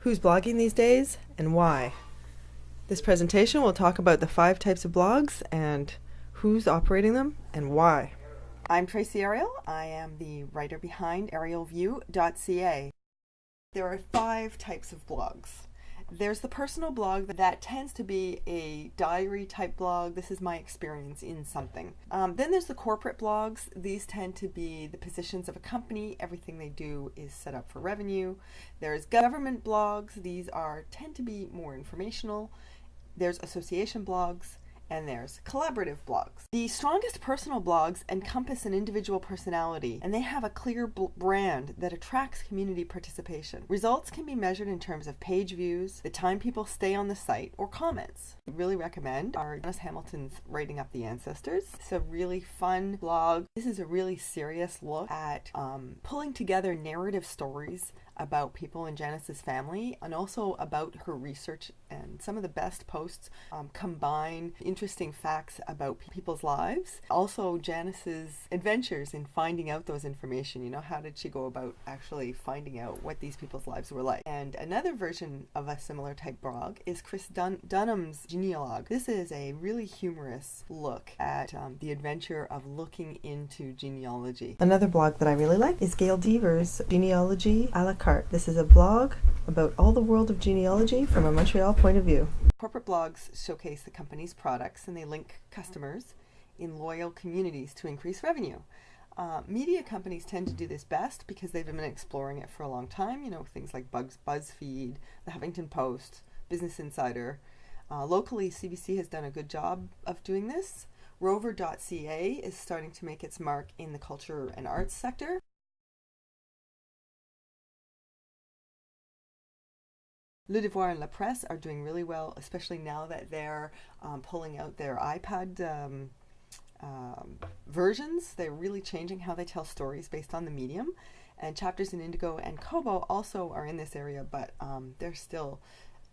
Who's blogging these days and why? This presentation will talk about the 5 types of blogs and who's operating them and why. I'm Tracy Ariel. I am the writer behind arielview.ca. There are 5 types of blogs. There's the personal blog that tends to be a diary type blog. This is my experience in something. Then there's the corporate blogs. These tend to be the positions of a company. Everything they do is set up for revenue. There's government blogs. These tend to be more informational. There's association blogs. And there's collaborative blogs. The strongest personal blogs encompass an individual personality, and they have a clear brand that attracts community participation. Results can be measured in terms of page views, the time people stay on the site, or comments. I really recommend Janice Hamilton's Writing Up the Ancestors. It's a really fun blog. This is a really serious look at pulling together narrative stories about people in Janice's family and also about her research, and some of the best posts combine interesting facts about people's lives. Also Janice's adventures in finding out those information. You know, how did she go about actually finding out what these people's lives were like? And another version of a similar type blog is Chris Dunham's Genealogy. This is a really humorous look at the adventure of looking into genealogy. Another blog that I really like is Gail Deaver's Genealogy a la carte. This is a blog about all the world of genealogy from a Montreal point of view. Corporate blogs showcase the company's products and they link customers in loyal communities to increase revenue. Media companies tend to do this best because they've been exploring it for a long time. You know, things like BuzzFeed, the Huffington Post, Business Insider. Locally, CBC has done a good job of doing this. Rover.ca is starting to make its mark in the culture and arts sector. Le Devoir and La Presse are doing really well, especially now that they're pulling out their iPad versions. They're really changing how they tell stories based on the medium. And Chapters in Indigo and Kobo also are in this area, but they're still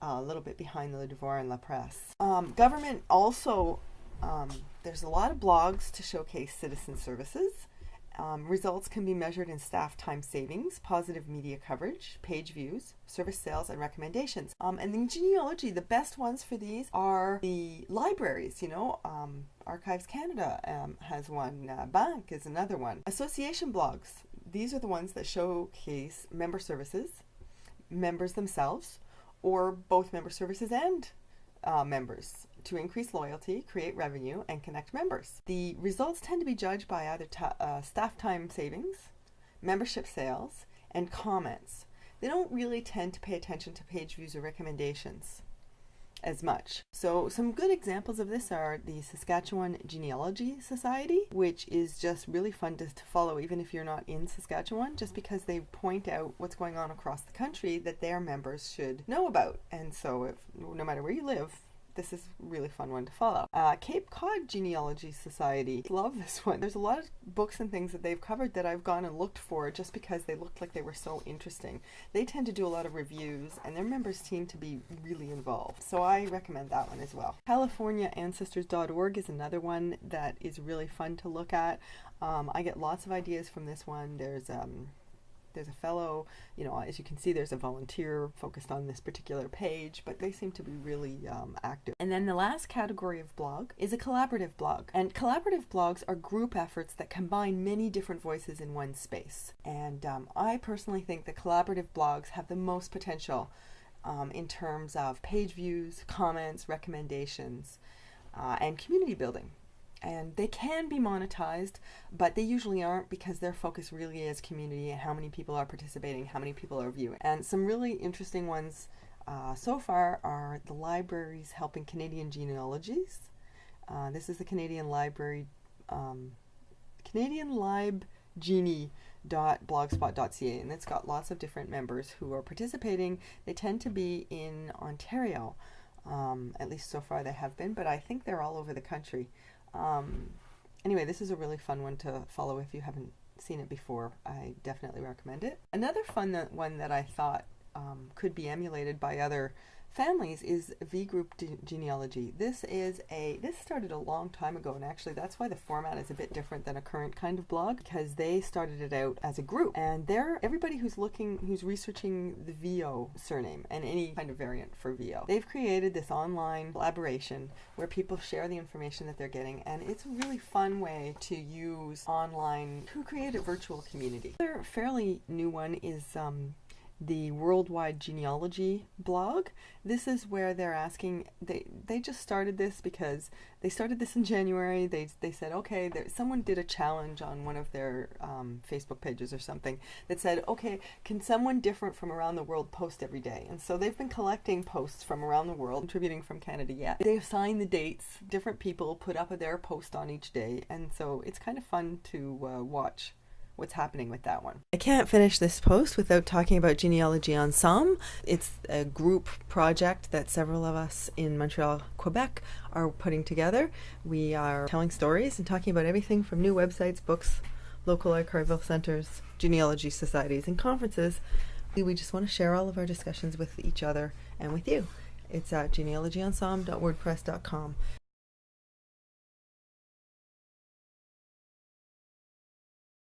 a little bit behind the Le Devoir and La Presse. Government also, there's a lot of blogs to showcase citizen services. Results can be measured in staff time savings, positive media coverage, page views, service sales, and recommendations. And in genealogy, the best ones for these are the libraries. You know, Archives Canada has one. Bank is another one. Association blogs. These are the ones that showcase member services, members themselves, or both member services and members, to increase loyalty, create revenue, and connect members. The results tend to be judged by either staff time savings, membership sales, and comments. They don't really tend to pay attention to page views or recommendations as much. So some good examples of this are the Saskatchewan Genealogy Society, which is just really fun to follow even if you're not in Saskatchewan, just because they point out what's going on across the country that their members should know about. And so no matter where you live, this is a really fun one to follow. Cape Cod Genealogy Society. Love this one. There's a lot of books and things that they've covered that I've gone and looked for just because they looked like they were so interesting. They tend to do a lot of reviews and their members seem to be really involved. So I recommend that one as well. CaliforniaAncestors.org is another one that is really fun to look at. I get lots of ideas from this one. There's a fellow, you know, as you can see, there's a volunteer focused on this particular page, but they seem to be really active. And then the last category of blog is a collaborative blog. And collaborative blogs are group efforts that combine many different voices in one space. And I personally think that collaborative blogs have the most potential in terms of page views, comments, recommendations, and community building. And they can be monetized, but they usually aren't because their focus really is community and how many people are participating, how many people are viewing. And some really interesting ones so far are the libraries helping Canadian genealogies. This is the Canadian Library, CanadianLibGenie.blogspot.ca, and it's got lots of different members who are participating. They tend to be in Ontario, at least so far they have been, but I think they're all over the country. Anyway, this is a really fun one to follow if you haven't seen it before. I definitely recommend it. Another fun one that I thought could be emulated by other families is V group genealogy. This started a long time ago, and actually that's why the format is a bit different than a current kind of blog, because they started it out as a group, and everybody who's researching the VO surname and any kind of variant for VO. They've created this online collaboration where people share the information that they're getting, and it's a really fun way to use online to create a virtual community. Another fairly new one is the Worldwide Genealogy blog. This is where they're asking, they just started this because they started this in January. They said, okay, someone did a challenge on one of their Facebook pages or something that said, okay, can someone different from around the world post every day? And so they've been collecting posts from around the world, contributing from Canada yet. They assign the dates, different people put up their post on each day, and so it's kind of fun to watch what's happening with that one. I can't finish this post without talking about Genealogy Ensemble. It's a group project that several of us in Montreal, Quebec are putting together. We are telling stories and talking about everything from new websites, books, local archival centers, genealogy societies, and conferences. We just want to share all of our discussions with each other and with you. It's at genealogyensemble.wordpress.com.